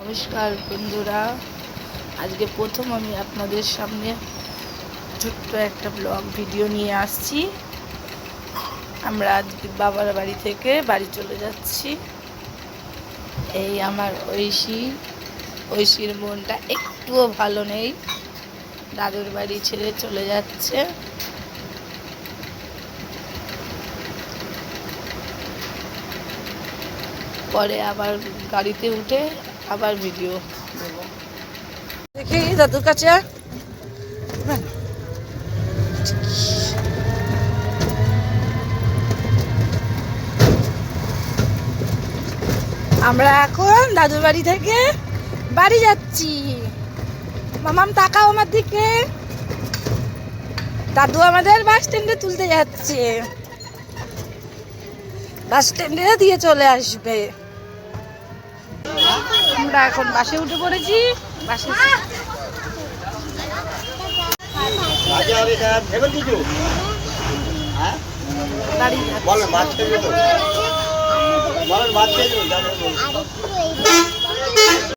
নমস্কার বন্ধুরা, আজকে প্রথম আমি আপনাদের সামনে ছোট্ট একটা ব্লগ ভিডিও নিয়ে আসছি। আমরা আজকে বাবার বাড়ি থেকে বাড়ি চলে যাচ্ছি। এই আমার ঐশীর মনটা একটুও ভালো নেই, দাদুর বাড়ি ছেড়ে চলে যাচ্ছে। পরে আবার গাড়িতে উঠে আবার ভিডিও দেব। দেখি দাদুর কাছে আমরা এখন দাদুর বাড়ি থেকে বাড়ি যাচ্ছি। মামাম তাকাও আমার দিকে, দাদু আমাদের বাস স্ট্যান্ডে তুলতে যাচ্ছে, বাস স্ট্যান্ডে দিয়ে চলে আসবে। আমরা এখন বাসে উঠে পড়েছি। বাসে দাঁড়িয়ে